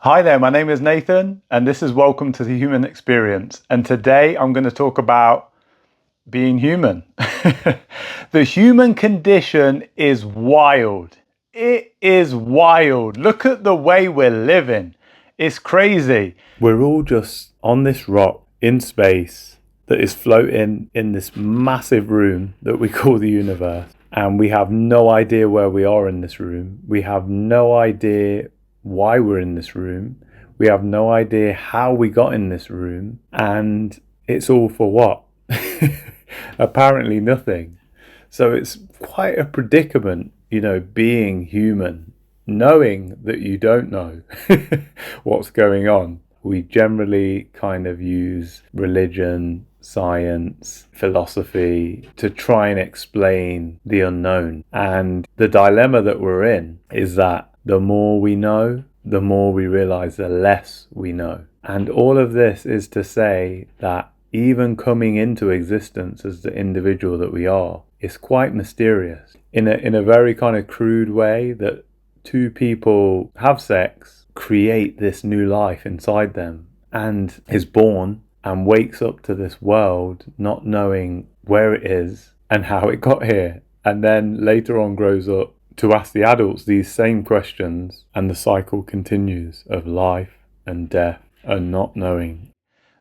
Hi there, my name is Nathan, and this is Welcome to the Human Experience. And today I'm going to talk about being human. The human condition is wild. It is wild. Look at the way we're living. It's crazy. We're all just on this rock in space that is floating in this massive room that we call the universe. And we have no idea where we are in this room. We have no idea why we're in this room. We have no idea how we got in this room. And it's all for what? Apparently nothing. So it's quite a predicament, being human, knowing that you don't know what's going on. We generally kind of use religion, science, philosophy to try and explain the unknown. And the dilemma that we're in is that the more we know, the more we realize the less we know. And all of this is to say that even coming into existence as the individual that we are is quite mysterious. In a very kind of crude way, that two people have sex, create this new life inside them, and is born and wakes up to this world not knowing where it is and how it got here, and then later on grows up to ask the adults these same questions, and the cycle continues of life and death and not knowing.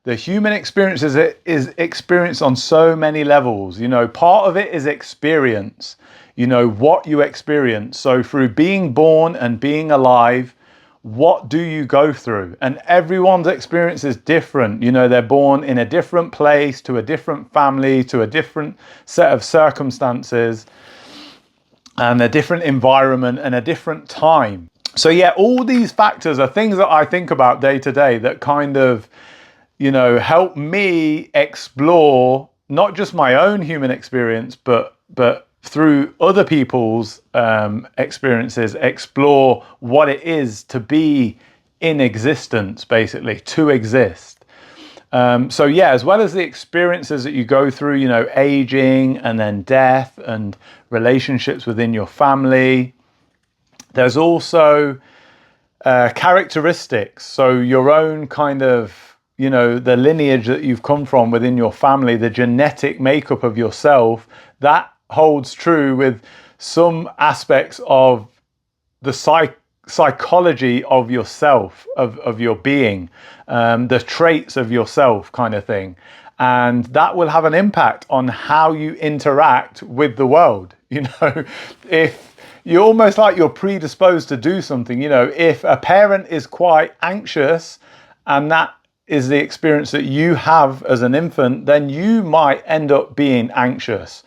The human experience is experienced on so many levels. Part of it is experience, what you experience. So through being born and being alive, what do you go through? And everyone's experience is different. They're born in a different place, to a different family, to a different set of circumstances, and a different environment and a different time. So yeah, all these factors are things that I think about day to day that kind of help me explore not just my own human experience, but through other people's experiences, explore what it is to be in existence, basically, to exist. So yeah, as well as the experiences that you go through, aging and then death and relationships within your family, there's also characteristics. So your own kind of the lineage that you've come from within your family, the genetic makeup of yourself, that holds true with some aspects of the psychology of yourself, of your being, the traits of yourself kind of thing. And that will have an impact on how you interact with the world. If you're almost like you're predisposed to do something, if a parent is quite anxious and that is the experience that you have as an infant, then you might end up being anxious.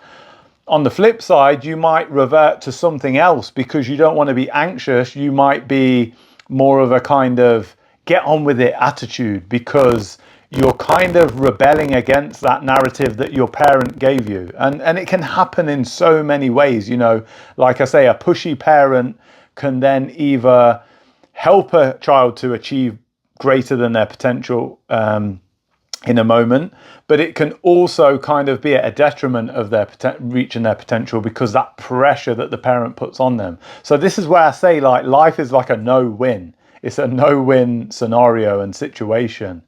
On the flip side, you might revert to something else because you don't want to be anxious. You might be more of a kind of get on with it attitude because you're kind of rebelling against that narrative that your parent gave you. And it can happen in so many ways. Like I say, a pushy parent can then either help a child to achieve greater than their potential in a moment, but it can also kind of be at a detriment of their reaching their potential because that pressure that the parent puts on them. So this is where I say, like, life is like a no-win. It's a no-win scenario and situation.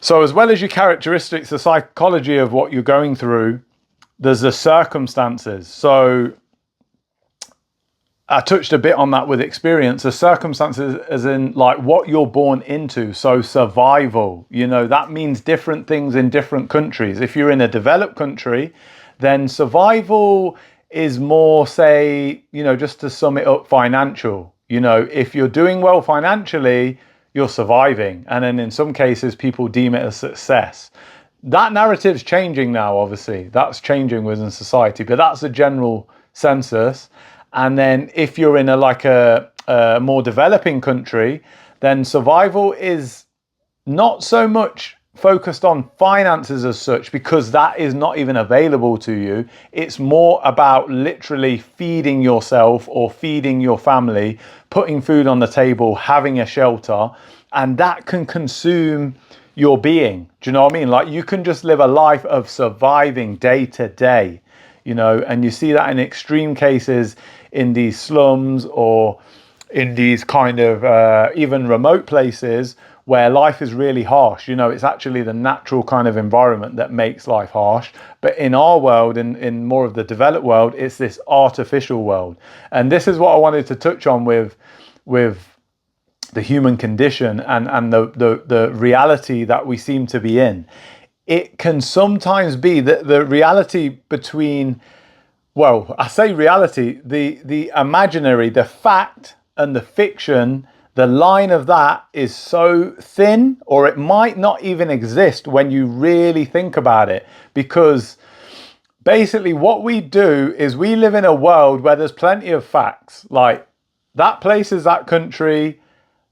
So as well as your characteristics, the psychology of what you're going through, there's the circumstances. So I touched a bit on that with experience. The circumstances as in like what you're born into. So survival, that means different things in different countries. If you're in a developed country, then survival is more, say, just to sum it up, financial. If you're doing well financially, you're surviving. And then in some cases, people deem it a success. That narrative's changing now, obviously. That's changing within society, but that's a general census. And then if you're in a more developing country, then survival is not so much focused on finances as such, because that is not even available to you. It's more about literally feeding yourself or feeding your family, putting food on the table, having a shelter, and that can consume your being. Do you know what I mean? Like, you can just live a life of surviving day to day, and you see that in extreme cases in these slums or in these kind of even remote places where life is really harsh. It's actually the natural kind of environment that makes life harsh. But in our world, in more of the developed world, it's this artificial world. And this is what I wanted to touch on with the human condition and the reality that we seem to be in. It can sometimes be that the reality between, well, I say reality, the imaginary, the fact and the fiction, the line of that is so thin, or it might not even exist when you really think about it. Because basically what we do is we live in a world where there's plenty of facts, like that place is that country,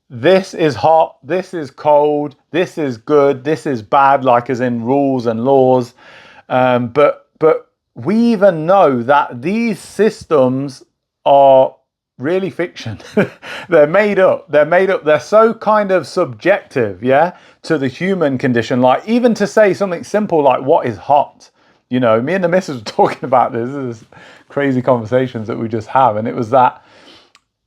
this is hot, this is cold, this is good, this is bad, like as in rules and laws. But we even know that these systems are really fiction. They're made up. They're so kind of subjective, yeah, to the human condition. Like even to say something simple like what is hot. Me and the missus were talking about this. This is crazy conversations that we just have. And it was that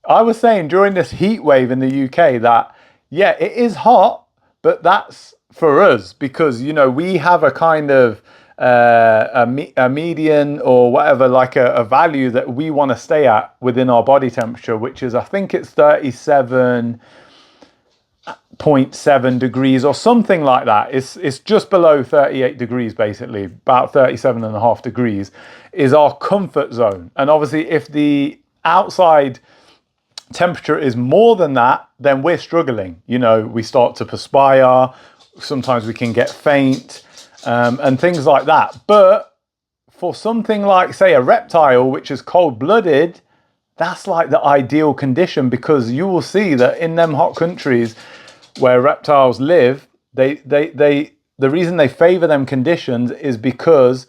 I was saying during this heat wave in the UK that, yeah, it is hot, but that's for us because, we have a kind of a median or whatever, like a value that we want to stay at within our body temperature, which is, I think it's 37.7 degrees or something like that. It's just below 38 degrees, basically, about 37.5 degrees is our comfort zone. And obviously, if the outside temperature is more than that, then we're struggling. We start to perspire. Sometimes we can get faint and things like that. But for something like, say, a reptile, which is cold-blooded, that's like the ideal condition, because you will see that in them hot countries where reptiles live, the reason they favor them conditions is because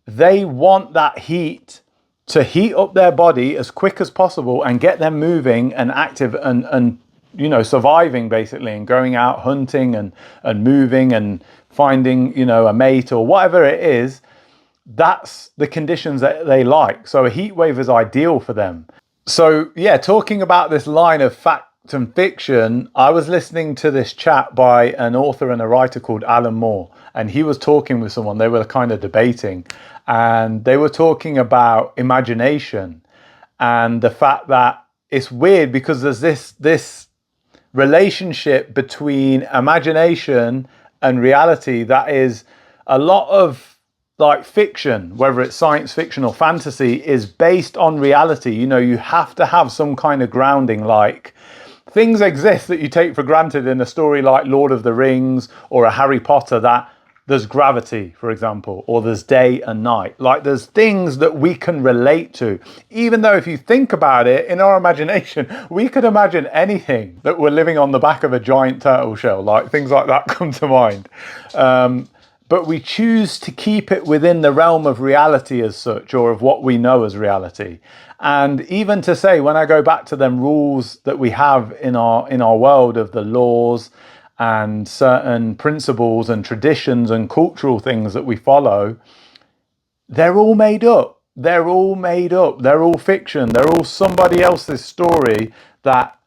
they want that heat to heat up their body as quick as possible and get them moving and active and surviving, basically, and going out hunting and moving and finding, a mate or whatever it is. That's the conditions that they like. So a heat wave is ideal for them. So yeah, talking about this line of fact and fiction, I was listening to this chat by an author and a writer called Alan Moore, and he was talking with someone. They were kind of debating, and they were talking about imagination and the fact that it's weird because there's this relationship between imagination and reality that is a lot of like fiction, whether it's science fiction or fantasy, is based on reality. You have to have some kind of grounding, like things exist that you take for granted in a story like Lord of the Rings or a Harry Potter, that there's gravity, for example, or there's day and night. Like there's things that we can relate to, even though if you think about it in our imagination, we could imagine anything, that we're living on the back of a giant turtle shell, like things like that come to mind. But we choose to keep it within the realm of reality as such, or of what we know as reality. And even to say, when I go back to them rules that we have in our world of the laws and certain principles and traditions and cultural things that we follow, they're all made up. They're all made up. They're all fiction. They're all somebody else's story that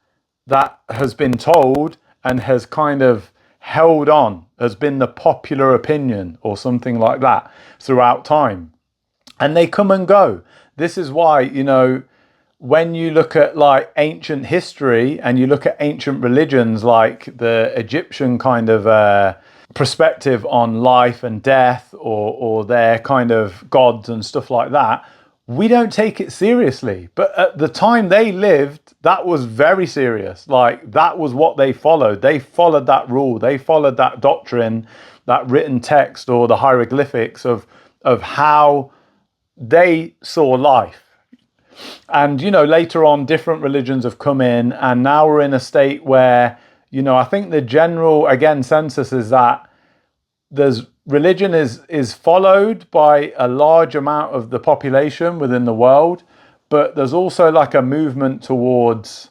has been told and has kind of held on, has been the popular opinion or something like that throughout time. And they come and go. This is why, when you look at like ancient history and you look at ancient religions, like the Egyptian kind of perspective on life and death, or their kind of gods and stuff like that, we don't take it seriously. But at the time they lived, that was very serious. Like that was what they followed. They followed that rule. They followed that doctrine, that written text or the hieroglyphics of how they saw life. And, later on, different religions have come in, and now we're in a state where, I think the general, again, census is that religion is followed by a large amount of the population within the world, but there's also like a movement towards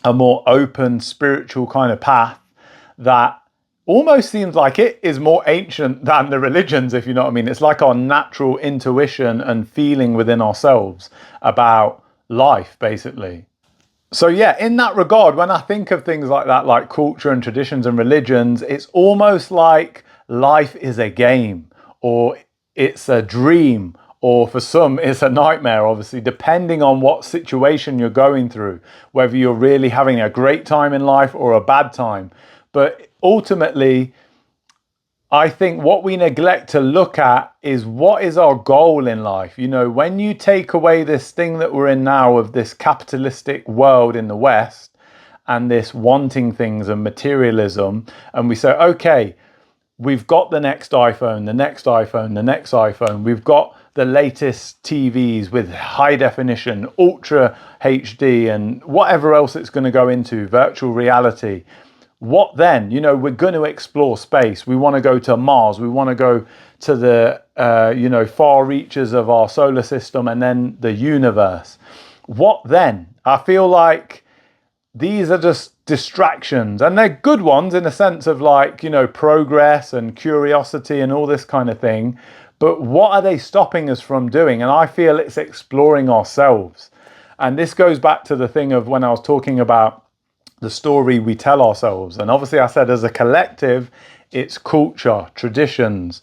a more open spiritual kind of path that almost seems like it is more ancient than the religions, if you know what I mean. It's like our natural intuition and feeling within ourselves about life, basically. So yeah, in that regard, when I think of things like that, like culture and traditions and religions, it's almost like life is a game, or it's a dream, or for some it's a nightmare, obviously, depending on what situation you're going through, whether you're really having a great time in life or a bad time. But ultimately, I think what we neglect to look at is what is our goal in life. You know, when you take away this thing that we're in now of this capitalistic world in the West and this wanting things and materialism, and we say, okay, we've got the next iPhone, the next iPhone, the next iPhone, we've got the latest TVs with high definition, ultra HD, and whatever else it's going to go into, virtual reality. What then? You know, we're going to explore space. We want to go to Mars. We want to go to the, far reaches of our solar system and then the universe. What then? I feel like these are just distractions, and they're good ones in a sense of like, progress and curiosity and all this kind of thing. But what are they stopping us from doing? And I feel it's exploring ourselves. And this goes back to the thing of when I was talking about the story we tell ourselves. And obviously I said as a collective, it's culture, traditions,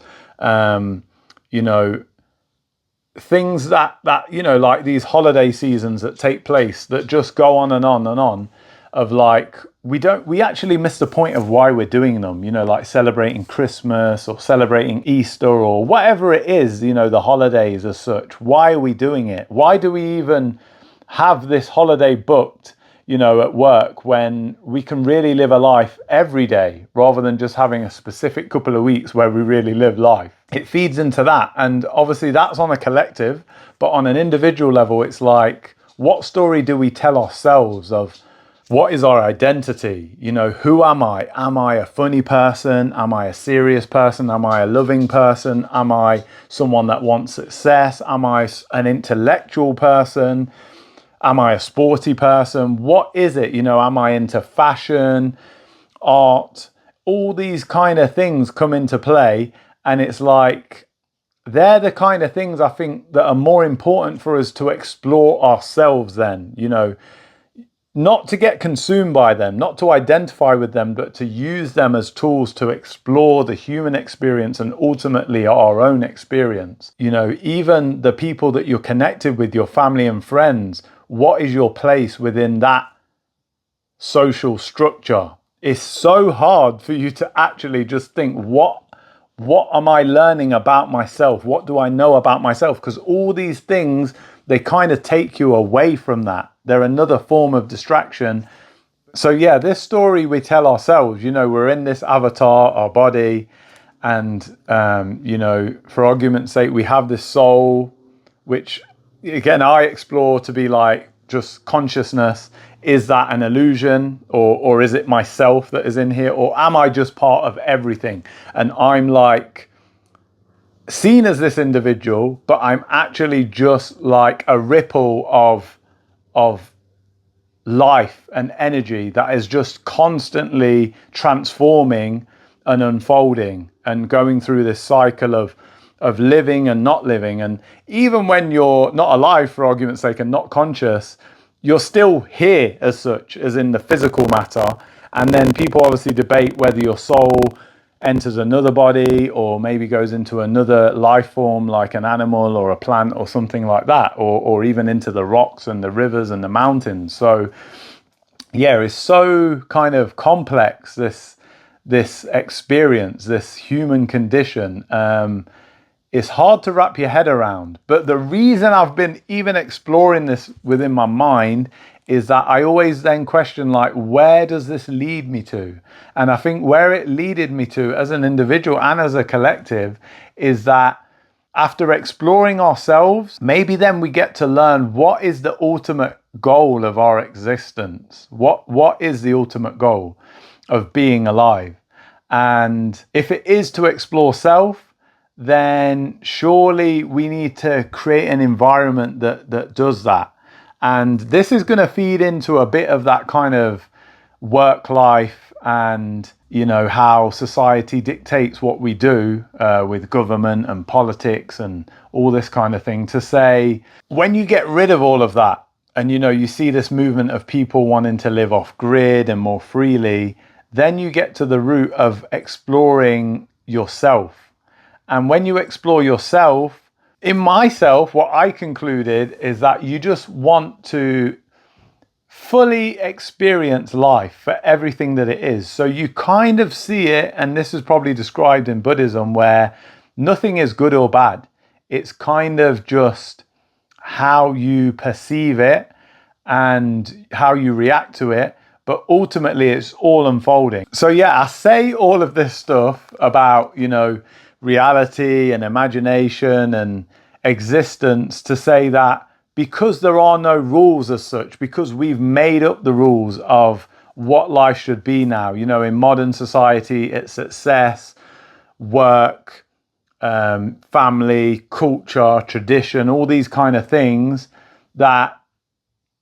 things that like these holiday seasons that take place that just go on and on and on, of like we actually miss the point of why we're doing them, like celebrating Christmas or celebrating Easter or whatever it is, the holidays as such. Why are we doing it? Why do we even have this holiday booked, at work, when we can really live a life every day rather than just having a specific couple of weeks where we really live life? It feeds into that. And obviously that's on a collective, but on an individual level, it's like, what story do we tell ourselves of what is our identity? Who am I? Am I a funny person? Am I a serious person? Am I a loving person? Am I someone that wants success? Am I an intellectual person? Am I a sporty person? What is it? Am I into fashion, art? All these kind of things come into play. And it's like, they're the kind of things I think that are more important for us to explore ourselves then, not to get consumed by them, not to identify with them, but to use them as tools to explore the human experience and ultimately our own experience. Even the people that you're connected with, your family and friends, what is your place within that social structure? It's so hard for you to actually just think, what am I learning about myself? What do I know about myself? Because all these things, they kind of take you away from that. They're another form of distraction. So yeah, this story we tell ourselves, we're in this avatar, our body, and for argument's sake, we have this soul, which again I explore to be like just consciousness. Is that an illusion, or is it myself that is in here, or am I just part of everything and I'm like seen as this individual, but I'm actually just like a ripple of life and energy that is just constantly transforming and unfolding and going through this cycle of living and not living. And even when you're not alive, for argument's sake, and not conscious, you're still here as such, as in the physical matter. And then people obviously debate whether your soul enters another body or maybe goes into another life form like an animal or a plant or something like that, or even into the rocks and the rivers and the mountains. So yeah, it's so kind of complex, this experience, this human condition. It's hard to wrap your head around. But the reason I've been even exploring this within my mind is that I always then question, like, where does this lead me to? And I think where it leaded me to as an individual and as a collective is that after exploring ourselves, maybe then we get to learn what is the ultimate goal of our existence. What is the ultimate goal of being alive? And if it is to explore self, then surely we need to create an environment that does that. And this is going to feed into a bit of that kind of work life and, how society dictates what we do with government and politics and all this kind of thing, to say, when you get rid of all of that and you see this movement of people wanting to live off grid and more freely, then you get to the root of exploring yourself. And when you explore yourself, in myself, what I concluded is that you just want to fully experience life for everything that it is. So you kind of see it, and this is probably described in Buddhism, where nothing is good or bad. It's kind of just how you perceive it and how you react to it, but ultimately it's all unfolding. So yeah, I say all of this stuff about, reality and imagination and existence to say that because there are no rules as such, because we've made up the rules of what life should be now, in modern society, it's success, work, family, culture, tradition, all these kind of things, that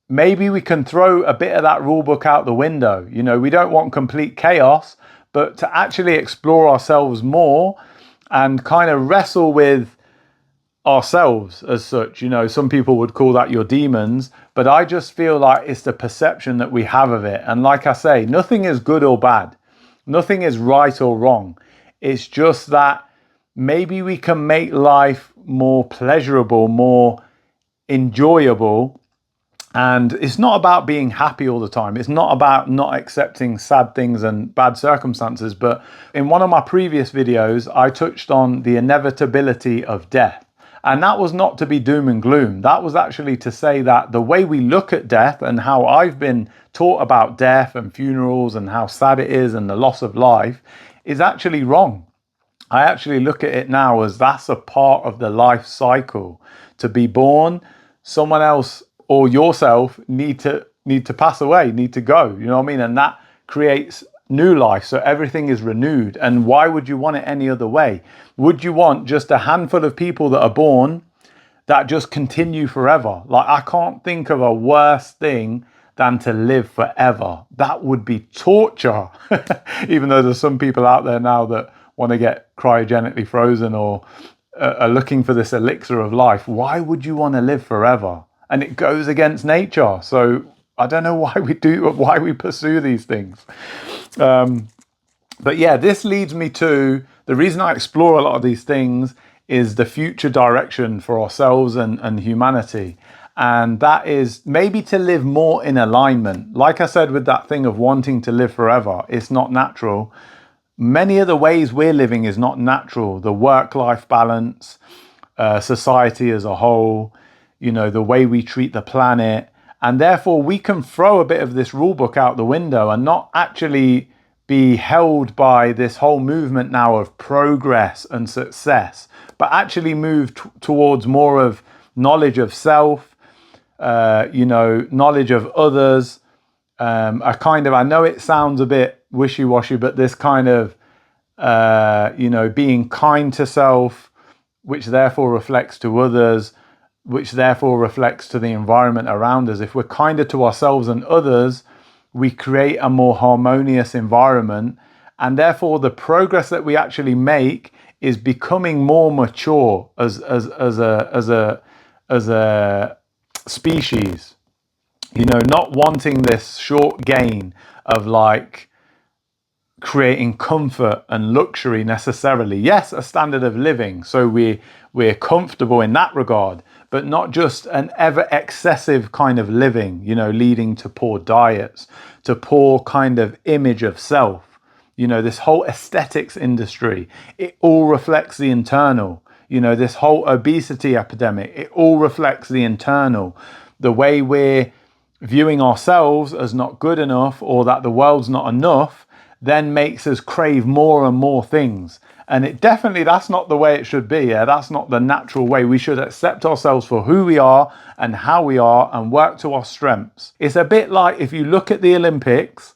maybe we can throw a bit of that rule book out the window. We don't want complete chaos, but to actually explore ourselves more and kind of wrestle with ourselves as such. Some people would call that your demons, but I just feel like it's the perception that we have of it. And like I say, nothing is good or bad. Nothing is right or wrong. It's just that maybe we can make life more pleasurable, more enjoyable. And it's not about being happy all the time. It's not about not accepting sad things and bad circumstances. But in one of my previous videos, I touched on the inevitability of death. And that was not to be doom and gloom. That was actually to say that the way we look at death and how I've been taught about death and funerals and how sad it is and the loss of life is actually wrong. I actually look at it now as that's a part of the life cycle. To be born, someone else or yourself need to pass away, need to go, you know what I mean? And that creates new life. So everything is renewed. And why would you want it any other way? Would you want just a handful of people that are born that just continue forever? Like, I can't think of a worse thing than to live forever. That would be torture. Even though there's some people out there now that want to get cryogenically frozen or are looking for this elixir of life. Why would you want to live forever? And it goes against nature. So I don't know why we pursue these things. But yeah, this leads me to the reason I explore a lot of these things is the future direction for ourselves and humanity. And that is maybe to live more in alignment. Like I said, with that thing of wanting to live forever, it's not natural. Many of the ways we're living is not natural. The work-life balance, society as a whole, the way we treat the planet. And therefore, we can throw a bit of this rule book out the window and not actually be held by this whole movement now of progress and success, but actually move towards more of knowledge of self, knowledge of others. I know it sounds a bit wishy-washy, but this kind of, being kind to self, which therefore reflects to others, which therefore reflects to the environment around us. If we're kinder to ourselves and others, we create a more harmonious environment. And therefore, the progress that we actually make is becoming more mature as a species. Not wanting this short gain of like creating comfort and luxury necessarily. Yes, a standard of living, so we're comfortable in that regard, but not just an ever excessive kind of living, leading to poor diets, to poor kind of image of self. This whole aesthetics industry, it all reflects the internal. This whole obesity epidemic, it all reflects the internal. The way we're viewing ourselves as not good enough or that the world's not enough then makes us crave more and more things. And that's not the way it should be. Yeah? That's not the natural way. We should accept ourselves for who we are and how we are and work to our strengths. It's a bit like if you look at the Olympics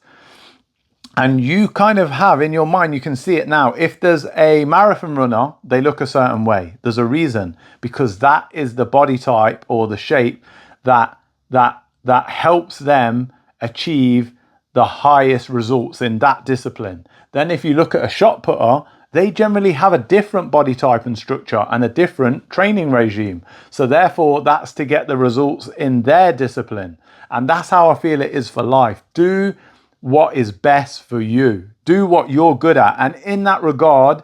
and you kind of have in your mind, you can see it now. If there's a marathon runner, they look a certain way. There's a reason, because that is the body type or the shape that helps them achieve the highest results in that discipline. Then if you look at a shot putter, they generally have a different body type and structure and a different training regime. So therefore, that's to get the results in their discipline. And that's how I feel it is for life. Do what is best for you. Do what you're good at. And in that regard,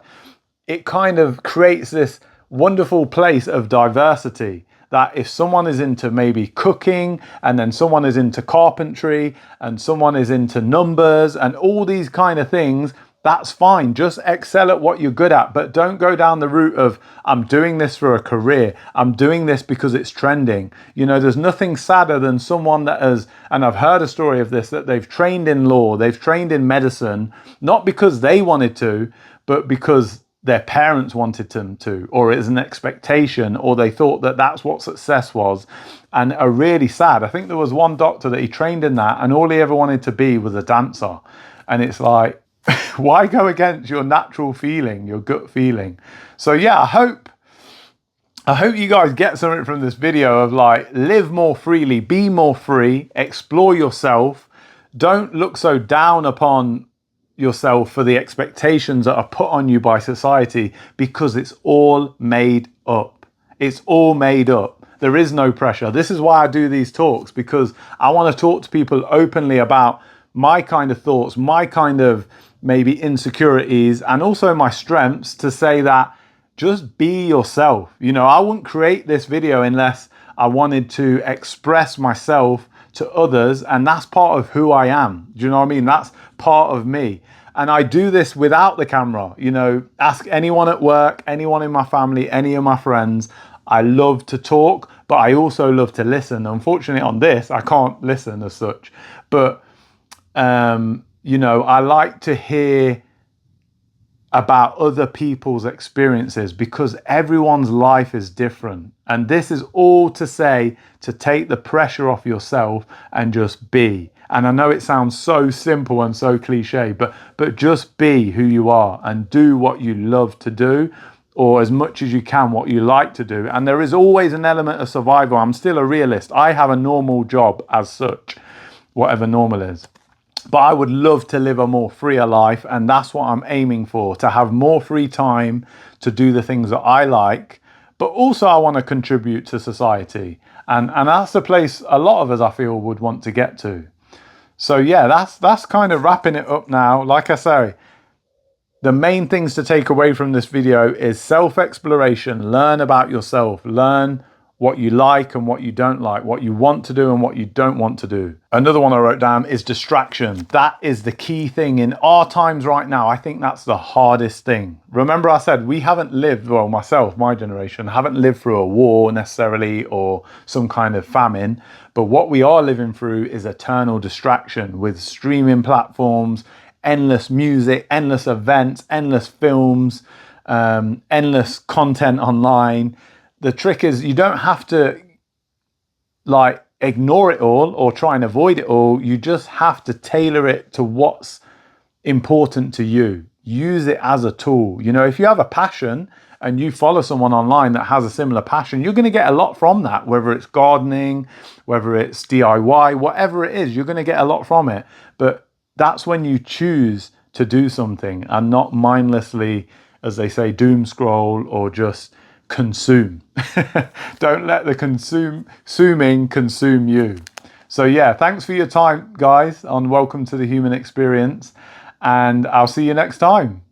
it kind of creates this wonderful place of diversity, that if someone is into maybe cooking, and then someone is into carpentry, and someone is into numbers and all these kind of things, that's fine. Just excel at what you're good at, but don't go down the route of, I'm doing this for a career. I'm doing this because it's trending. You know, there's nothing sadder than someone that has, and I've heard a story of this, that they've trained in law, they've trained in medicine, not because they wanted to, but because their parents wanted them to, or it's an expectation, or they thought that that's what success was, and are really sad. I think there was one doctor that he trained in that, and all he ever wanted to be was a dancer. And it's like, why go against your natural feeling, your gut feeling? So yeah, I hope you guys get something from this video of like, live more freely, be more free, explore yourself. Don't look so down upon yourself for the expectations that are put on you by society, because it's all made up. It's all made up. There is no pressure. This is why I do these talks, because I want to talk to people openly about my kind of thoughts, my kind of maybe insecurities, and also my strengths, to say that just be yourself. You know, I wouldn't create this video unless I wanted to express myself to others, and that's part of who I am. Do you know what I mean? That's part of me. And I do this without the camera. You know, ask anyone at work, anyone in my family, any of my friends. I love to talk, but I also love to listen. Unfortunately, on this, I can't listen as such. But you know, I like to hear about other people's experiences, because everyone's life is different. And this is all to say, to take the pressure off yourself and just be. And I know it sounds so simple and so cliche, but just be who you are and do what you love to do, or as much as you can what you like to do. And there is always an element of survival. I'm still a realist. I have a normal job as such, whatever normal is. But I would love to live a more freer life, and that's what I'm aiming for, to have more free time to do the things that I like. But also I want to contribute to society. And that's the place a lot of us, I feel, would want to get to. So yeah, that's kind of wrapping it up now. Like I say, the main things to take away from this video is self-exploration. Learn about yourself. Learn what you like and what you don't like, what you want to do and what you don't want to do. Another one I wrote down is distraction. That is the key thing in our times right now. I think that's the hardest thing. Remember I said we haven't lived, well, myself, my generation, haven't lived through a war necessarily, or some kind of famine. But what we are living through is eternal distraction, with streaming platforms, endless music, endless events, endless films, endless content online. The trick is, you don't have to like ignore it all or try and avoid it all. You just have to tailor it to what's important to you. Use it as a tool. You know, if you have a passion and you follow someone online that has a similar passion, you're going to get a lot from that, whether it's gardening, whether it's DIY, whatever it is, you're going to get a lot from it. But that's when you choose to do something and not mindlessly, as they say, doom scroll or just consume. Don't let the consuming consume you. So yeah, thanks for your time, guys, on Welcome to the Human Experience, and I'll see you next time.